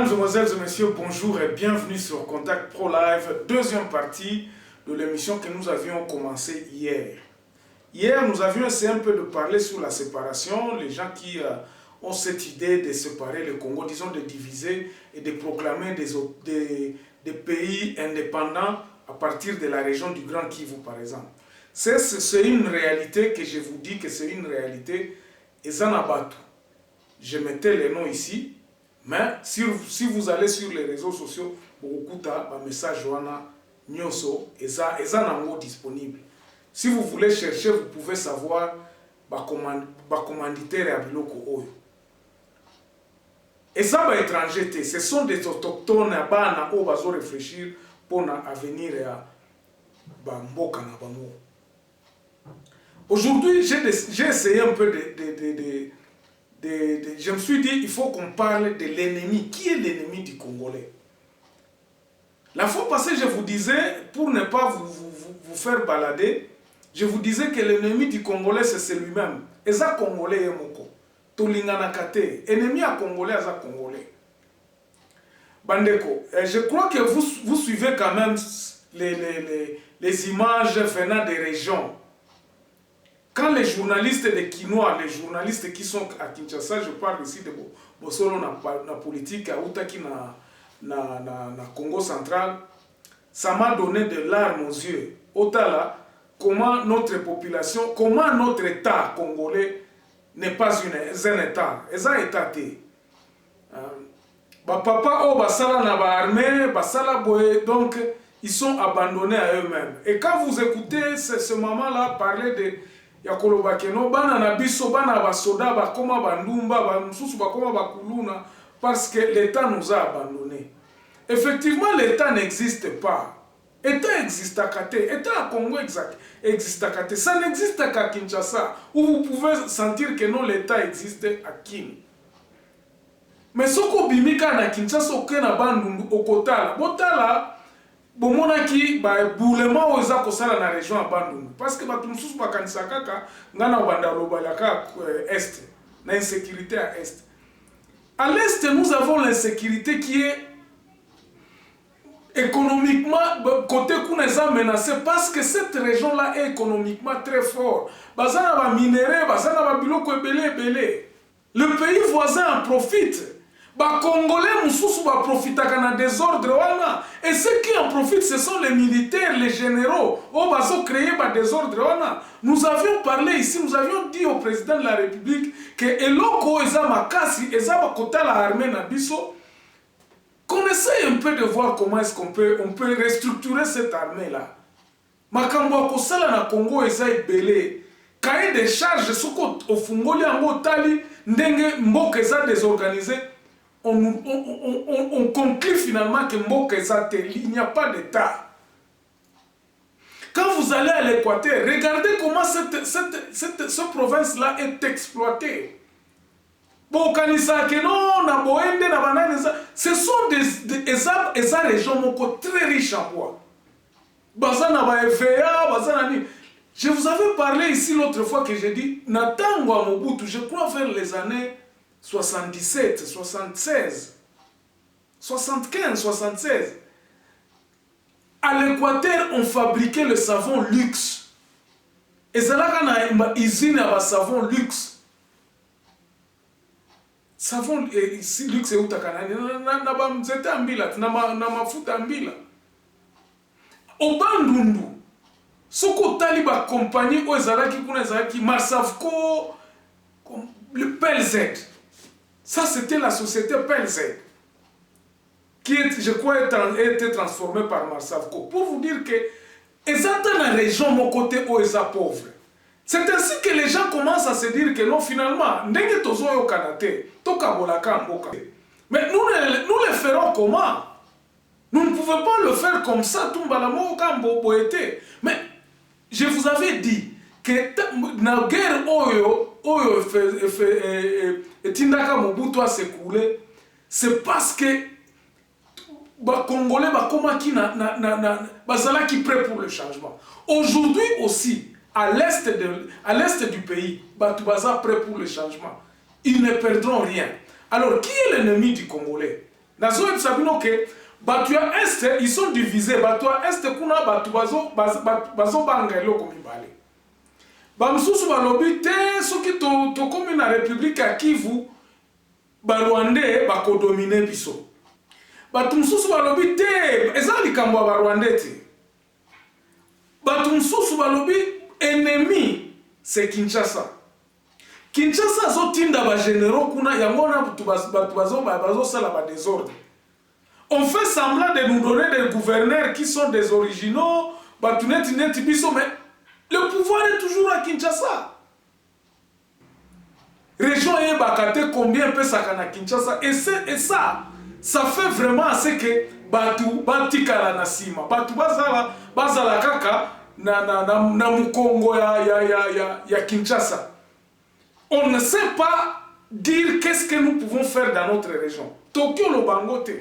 Mesdames, Mesdemoiselles et Messieurs, bonjour et bienvenue sur Contact Pro Live, deuxième partie de l'émission que nous avions commencé hier. Hier, nous avions essayé un peu de parler sur la séparation, les gens qui ont cette idée de séparer le Congo, disons de diviser et de proclamer des pays indépendants à partir de la région du Grand Kivu, par exemple. C'est une réalité que je vous dis que c'est une réalité. Et Zanabatu, je mettais les noms ici. Mais si vous allez sur les réseaux sociaux, beaucoup de messages Nyoso et ça disponible. Si vous voulez chercher, vous pouvez savoir commanditaire à Biloko Oyo. Et ça va étranger, ce sont des autochtones à Bana où va réfléchir pour l'avenir à Bamboka na Bango. Aujourd'hui, j'ai essayé un peu je me suis dit, il faut qu'on parle de l'ennemi. Qui est l'ennemi du Congolais? La fois passée, je vous disais, pour ne pas vous faire balader, je vous disais que l'ennemi du Congolais, c'est lui-même. Et ça, Congolais est moko. Tolingana kate. Ennemi à Congolais, à ça, Congolais. Bandeko, je crois que vous suivez quand même les images venant des régions. Quand les journalistes de Kinois, les journalistes qui sont à Kinshasa, je parle ici de Bosolo na politique à Outaki na Congo central, ça m'a donné de larmes aux yeux. Otala, comment notre population, comment notre État congolais n'est pas un État. Et ça État. Papa oh basala na ba armée, basala boye, donc ils sont abandonnés à eux-mêmes. Et quand vous écoutez ce maman-là parler de Yakolobakeno, bana na biso bana ba soda ba koma bandumba ba mususu ba koma ba kuluna parce que l'État nous a abandonnés. Effectivement, l'État n'existe pas. État existe à Kate, État à Congo existe à Kate. Ça n'existe qu'à Kinshasa, où vous pouvez sentir que non, l'État existe à Kin. Mais ce qu'on bimika na Kinshasa, aucun na bandundu okotala, botala. Bomonaki ba boulema oza kosala na région abandonnée parce que batu mususu bakanisa kaka ngana banda lobalaka est na insécurité à est. À l'est nous avons l'insécurité qui est économiquement côté kuneza menacé parce que cette région là est économiquement très fort. Bazana ba minéraux, bazana ba biloko ebele. Le pays voisin en profite. Les Congolais mususu ba profitaka na désordre wana et ceux qui en profitent ce sont les militaires, les généraux. Oh bazo créer ba désordre wana. Nous avions parlé ici, nous avions dit au président de la République que eloko eza makasi eza ba kota la armée na biso. Qu'on essaye un peu de voir comment est-ce qu'on peut restructurer cette armée là. Makambo ko sala na Congo eza ebele. Cahier des charges soko ofungoli yango tali ndenge mboka eza désorganisé. On conclut finalement que Mboka il n'y a pas d'État. Quand vous allez à l'Équateur, regardez comment cette province-là est exploitée. Ce sont des régions très riches en bois. Je vous avais parlé ici l'autre fois que j'ai dit, Natango à Mobutu, je crois vers les années 77, 76, 75, 76. À l'Équateur, on fabriquait le savon luxe. Et c'est là qu'on a une usine à savon luxe. Savon luxe est où t'as canal? C'était en bila, n'a fout en bila. Au Bandundu, ce qu'on taliba compagnie aux Zalaki pour les Zalaki, Marsavco, le PLZ. Ça, c'était la société PLZ, qui, je crois, a été transformée par Marsavco. Pour vous dire que, exactement la région, mon côté, où est pauvre. C'est ainsi que les gens commencent à se dire que non, finalement, mais nous le ferons comment? Nous ne pouvons pas le faire comme ça, mais je vous avais dit que la guerre Tindaka Mobutu a s'écoulé, c'est parce que les Congolais qui prêt pour le changement. Aujourd'hui aussi, à l'est du pays, Batubaza prêt pour le changement. Ils ne perdront rien. Alors, qui est l'ennemi du Congolais? Nazo et sabino que batu ya est ils sont divisés. Batu ya est kuna batu bazo banga eloko mibale. Bamsusu balobi te soki to komi na République ya Kivu ba Rwandais bakodomine biso. Batu msusu balobi te eza likambo ba Rwandais te. Batu msusu balobi ennemi c'est Kinshasa. Kinshasa zotinda ba généraux kuna yango na batu bazo sala ba désordre. On fait semblant de nous donner des gouverneurs qui sont des originaux, batu net biso, mais le pouvoir est toujours à Kinshasa. Région et Bakate combien peut ça na Kinshasa et ça fait vraiment assez que batu batikala na sima. Batu bazala kaka na mukongo ya Kinshasa. On ne sait pas dire qu'est-ce que nous pouvons faire dans notre région. Tokyo lo bangote.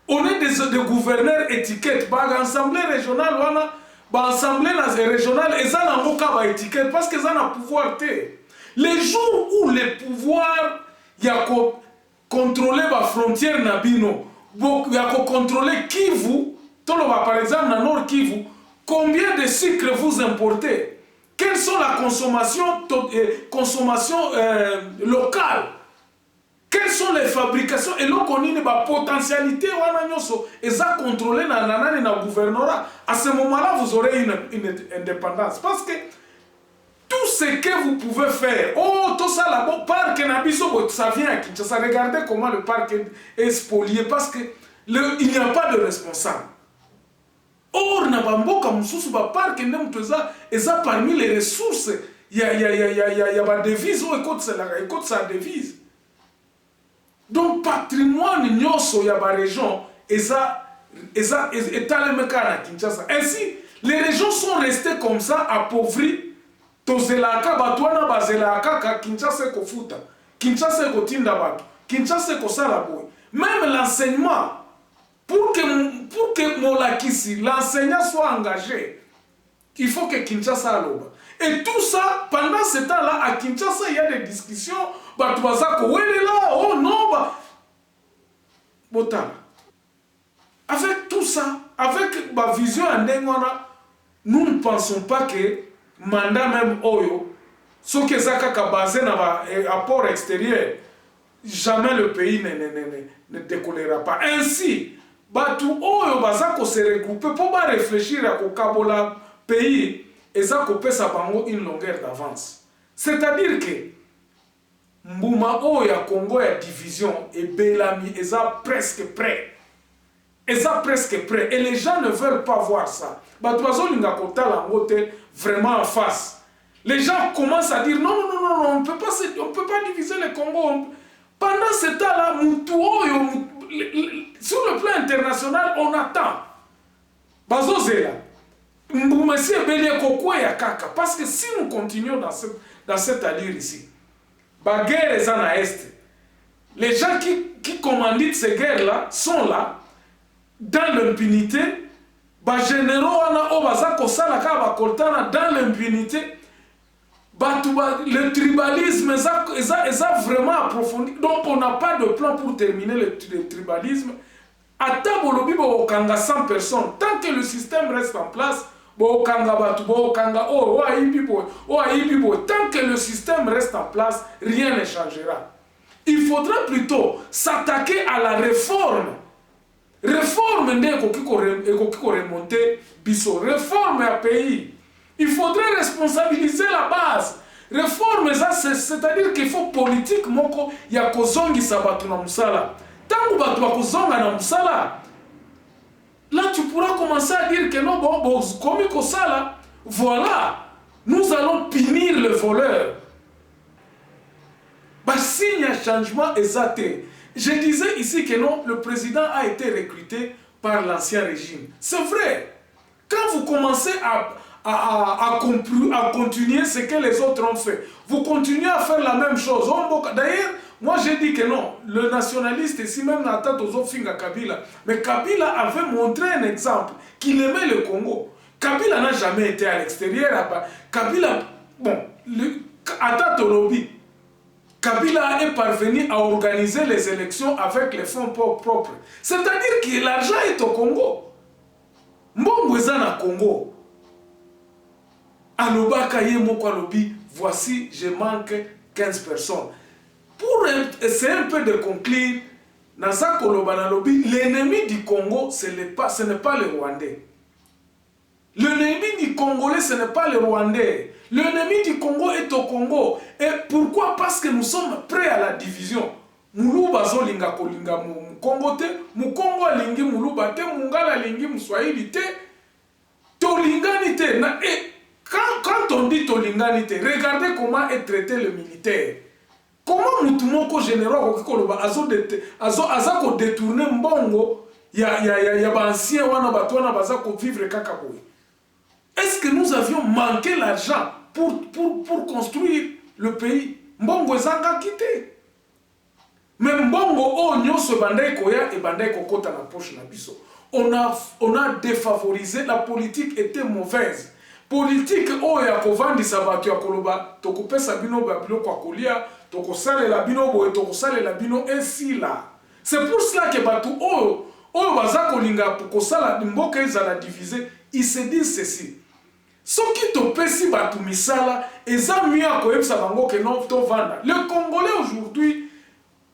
On est des gouverneurs étiquettes. Bah l'assemblée régionale wana, bah l'assemblée régionale et ça n'a pas étiquette parce que ça n'a pouvoir té. Les jours où les pouvoirs y a contrôler la frontière nabino, y a contrôler Kivu, par exemple dans Nord Kivu, combien de sucre vous importez? Quelles sont la consommation locale? Quelles sont les fabrications? Et là, on a une potentialité, et ça contrôlé dans le gouvernorat. À ce moment-là, vous aurez une indépendance. Parce que tout ce que vous pouvez faire, tout ça là-bas, parc Nabiso, ça vient à Kinshasa. Regardez comment le parc est spolié parce qu'il n'y a pas de responsable. Or, Nabamboka Moussous, le parc est parmi les ressources. Il y a des devises, écoute sa devise. Donc, patrimoine, nyoso, il y a des régions, et ça, ainsi, les régions sont restées comme ça, appauvries. Tozelaka batwana bazelaka ka Kinshasa ko futa, Kinshasa ko tinda batu, Kinshasa ko sala boy. Même l'enseignement, pour que Molakisi, l'enseignant soit engagé, il faut que Kinshasa aloba. Et tout ça, pendant ce temps-là, à Kinshasa, il y a des discussions, batu bazako welela, oh non, botala. Avec tout ça, avec ma vision en Nengwana, nous ne pensons pas que mandat même Oyo, ce qui est basé dans l'apport extérieur, jamais le pays ne décollera pas. Ainsi, Batu Oyo Bazako se regrouper pour réfléchir à Kabola pays et ça couper sa bango une longueur d'avance. C'est-à-dire que Mbouma Oyo Congo a division et Belami et ça presque prêt. Et ça presque prêt. Et les gens ne veulent pas voir ça. Batuazo Lingakota Langote vraiment en face. Les gens commencent à dire non, on ne peut pas diviser le Congo. Pendant ce temps-là, sur le plan international, on attend. Bazozela. Monsieur Belia Kokwe ya Kaka. Parce que si nous continuons dans cette allure ici, la guerre est en Est. Les gens qui commanditent ces guerres-là sont là, dans l'impunité. Les généraux dans l'impunité. Le tribalisme est vraiment approfondi. Donc on n'a pas de plan pour terminer le tribalisme. À Tabolobi, on a 100 personnes. Tant que le système reste en place, tant que le système reste en place, rien ne changera. Il faudra plutôt s'attaquer à la réforme. Réforme n'est remonter biso. Réforme à pays. Il faudrait responsabiliser la base. Réforme, c'est-à-dire qu'il faut politique. Il y a kozongi sabatu na musala. Tant que batu kozonga na musala, là tu pourras commencer à dire que non, comme kosala, voilà, nous allons punir le voleur. Signe un changement exact. Je disais ici que non, le président a été recruté par l'ancien régime. C'est vrai. Quand vous commencez à continuer ce que les autres ont fait, vous continuez à faire la même chose. D'ailleurs, moi j'ai dit que non, le nationaliste ici, même Nata Tozofinga Kabila, mais Kabila avait montré un exemple, qu'il aimait le Congo. Kabila n'a jamais été à l'extérieur. Kabila, bon, Ata Torobi, Kabila est parvenu à organiser les élections avec les fonds propres. C'est-à-dire que l'argent est au Congo. Mbongo eza na Congo. Alobaka ye moko alobi, voici, je manque 15 personnes. Pour essayer un peu de conclure, Naza Koloba Nalobi, l'ennemi du Congo, ce n'est pas le Rwandais. L'ennemi du Congolais, ce n'est pas le Rwandais. L'ennemi du Congo est au Congo. Et pourquoi? Parce que nous sommes prêts à la division. Muluba zo linga kolinga mu Congo te, mu Congo lingi muluba te, mungala lingi muswahili te, tolingani te. Et quand on dit tolingani te, regardez comment est traité le militaire. Comment mutumoko général okikoloba azako détourner mbongo ya ba ancien wana batwana bazako vivre kaka boy. Est-ce que nous avions manqué l'argent pour construire le pays? Mbongo ezanga quitté. Mais mbongo o nyonso bandai koya et bandai kokota na poche na biso. On a défavorisé, la politique était mauvaise. Politique o ya kovandisa bato ya koloba tokopesa bino babilo kwa kolia tokosale la bino boye tokosale la bino ainsi là. C'est pour cela que bato o baza kolinga kosala mboka ezala divisé, ils se disent ceci. Soki topesi bato misala eza mieux akoyebisa bango ke non to vanda. Le Congolais aujourd'hui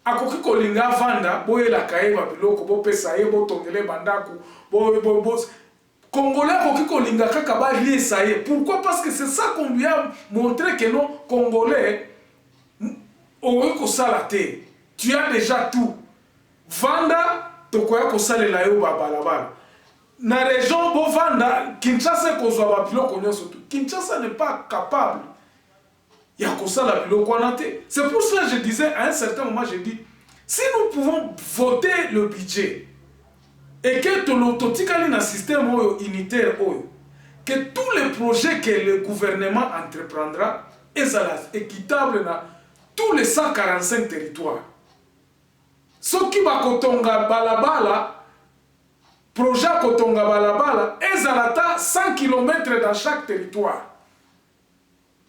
akoki kolinga vanda boye la kaeba biloko bo pesa ye bo tongele bandako bo Congolais akoki kolinga kaka ba lié ça y est. Pourquoi? Parce que c'est ça qu'on lui a montré que non Congolais au salate. Tu as déjà tout. Vanda tokoya ko salela yo balabala. Na région Bovanda, Kinshasa kozwa ba biloko nyonso tout. Kinshasa n'est pas capable. Ya ko sala biloko na te. C'est pour cela que je disais à un certain moment, je dis, si nous pouvons voter le budget et que totikali na système unitaire que tous les projets que le gouvernement entreprendra ezala équitable na tous les 145 territoires. Soki bakotonga balabala projet Kotonga Balabala, ezalata 100 km dans chaque territoire.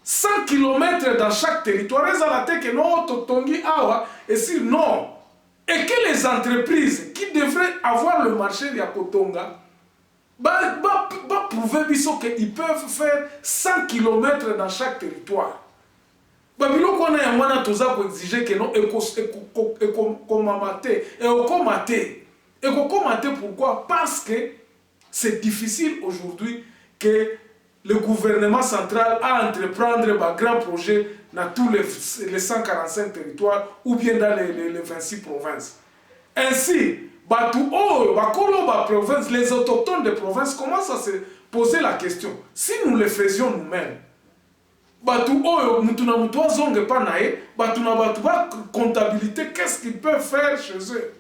100 km dans chaque territoire, ezalata que non, totongi awa, et si non. Et que les entreprises qui devraient avoir le marché de Kotonga, prouver qu'ils peuvent faire 100 km dans chaque territoire. Babilo qu'on a un toza pour exiger que non, et vous commentez pourquoi? Parce que c'est difficile aujourd'hui que le gouvernement central a entreprendre un grand projet dans tous les 145 territoires ou bien dans les 26 provinces. Ainsi, les autochtones des provinces commencent à se poser la question. Si nous le faisions nous-mêmes, comptabilité, qu'est-ce qu'ils peuvent faire chez eux?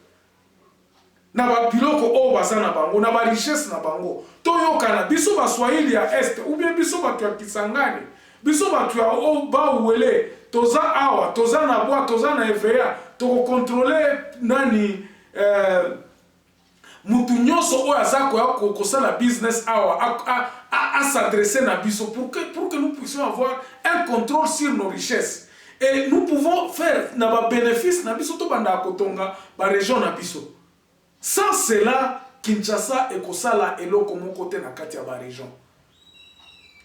Na ba biloko o baza na bango na ba richesse na bango toyoka na biso ba Swahili ya est ou bien biso ba tu Kisangani biso ba tu o ba uele toza awa toza na bois toza na EVA to contrôler nani mutu nyonso o azako ya kosala business awa à s'adresser na biso pour que nous puissions avoir un contrôle sur nos richesses et nous pouvons faire na ba bénéfice na biso to banda kotonga ba région na biso. Sans cela, Kinshasa et Kosala et l'autre côté na kati ya ba région.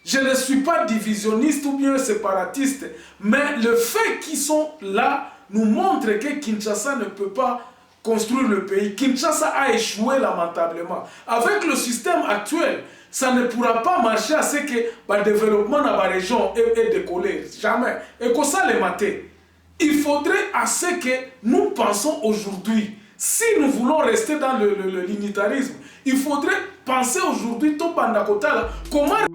Je ne suis pas divisionniste ou bien séparatiste, mais le fait qu'ils sont là nous montre que Kinshasa ne peut pas construire le pays. Kinshasa a échoué lamentablement. Avec le système actuel, ça ne pourra pas marcher à ce que le développement dans la région est décollé. Jamais. Et que ça les maté. Il faudrait à ce que nous pensons aujourd'hui. Si nous voulons rester dans l'unitarisme, il faudrait penser aujourd'hui, comment